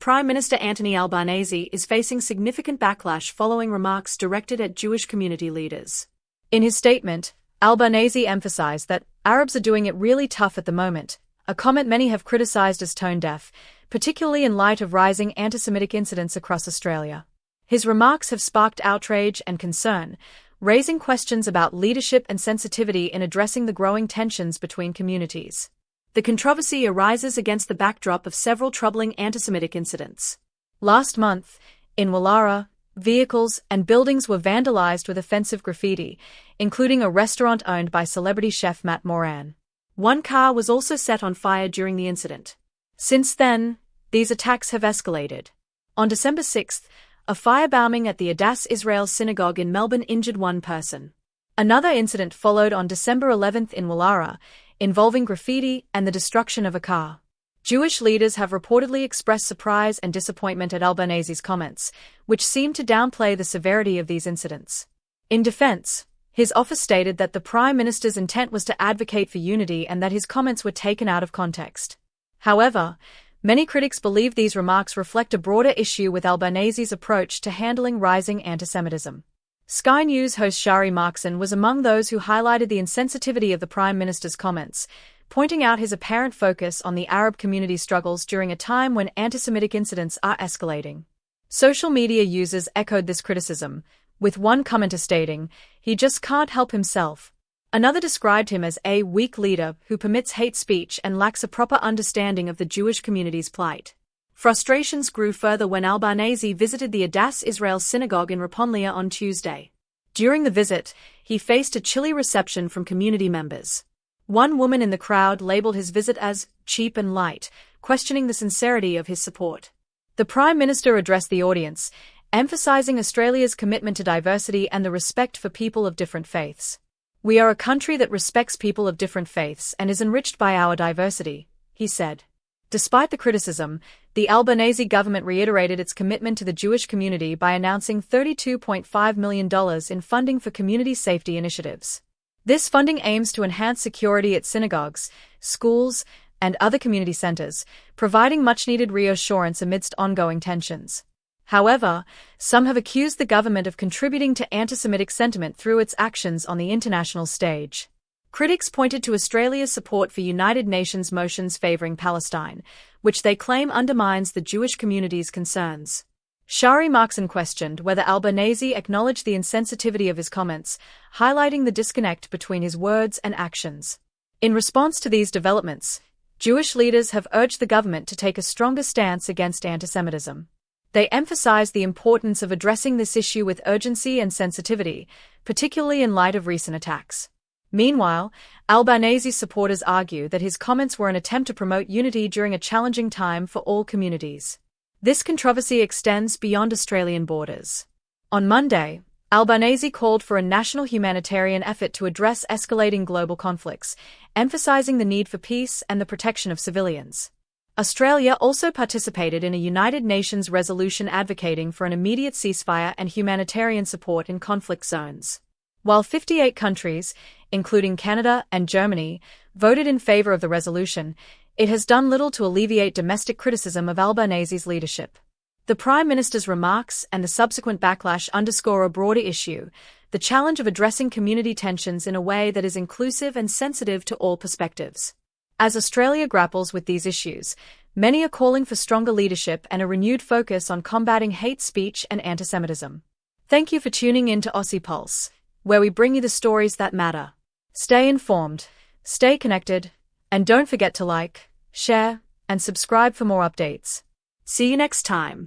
Prime Minister Anthony Albanese is facing significant backlash following remarks directed at Jewish community leaders. In his statement, Albanese emphasized that Arabs are doing it really tough at the moment, a comment many have criticized as tone-deaf, particularly in light of rising anti-Semitic incidents across Australia. His remarks have sparked outrage and concern, raising questions about leadership and sensitivity in addressing the growing tensions between communities. The controversy arises against the backdrop of several troubling anti-Semitic incidents. Last month, in Woollahra, vehicles and buildings were vandalized with offensive graffiti, including a restaurant owned by celebrity chef Matt Moran. One car was also set on fire during the incident. Since then, these attacks have escalated. On December 6, a firebombing at the Adass Israel Synagogue in Melbourne injured one person. Another incident followed on December 11 in Woollahra, involving graffiti and the destruction of a car. Jewish leaders have reportedly expressed surprise and disappointment at Albanese's comments, which seem to downplay the severity of these incidents. In defense, his office stated that the Prime Minister's intent was to advocate for unity and that his comments were taken out of context. However, many critics believe these remarks reflect a broader issue with Albanese's approach to handling rising anti-Semitism. Sky News host Shari Markson was among those who highlighted the insensitivity of the Prime Minister's comments, pointing out his apparent focus on the Arab community's struggles during a time when anti-Semitic incidents are escalating. Social media users echoed this criticism, with one commenter stating, "He just can't help himself." Another described him as a weak leader who permits hate speech and lacks a proper understanding of the Jewish community's plight. Frustrations grew further when Albanese visited the Adass Israel Synagogue in Raponlia on Tuesday. During the visit, he faced a chilly reception from community members. One woman in the crowd labeled his visit as cheap and light, questioning the sincerity of his support. The Prime Minister addressed the audience, emphasizing Australia's commitment to diversity and the respect for people of different faiths. "We are a country that respects people of different faiths and is enriched by our diversity," he said. Despite the criticism, the Albanese government reiterated its commitment to the Jewish community by announcing $32.5 million in funding for community safety initiatives. This funding aims to enhance security at synagogues, schools, and other community centers, providing much-needed reassurance amidst ongoing tensions. However, some have accused the government of contributing to anti-Semitic sentiment through its actions on the international stage. Critics pointed to Australia's support for United Nations motions favouring Palestine, which they claim undermines the Jewish community's concerns. Shari Markson questioned whether Albanese acknowledged the insensitivity of his comments, highlighting the disconnect between his words and actions. In response to these developments, Jewish leaders have urged the government to take a stronger stance against anti-Semitism. They emphasized the importance of addressing this issue with urgency and sensitivity, particularly in light of recent attacks. Meanwhile, Albanese's supporters argue that his comments were an attempt to promote unity during a challenging time for all communities. This controversy extends beyond Australian borders. On Monday, Albanese called for a national humanitarian effort to address escalating global conflicts, emphasizing the need for peace and the protection of civilians. Australia also participated in a United Nations resolution advocating for an immediate ceasefire and humanitarian support in conflict zones. While 58 countries, including Canada and Germany, voted in favor of the resolution, it has done little to alleviate domestic criticism of Albanese's leadership. The Prime Minister's remarks and the subsequent backlash underscore a broader issue, the challenge of addressing community tensions in a way that is inclusive and sensitive to all perspectives. As Australia grapples with these issues, many are calling for stronger leadership and a renewed focus on combating hate speech and anti-Semitism. Thank you for tuning in to Aussie Pulse, where we bring you the stories that matter. Stay informed, stay connected, and don't forget to like, share, and subscribe for more updates. See you next time.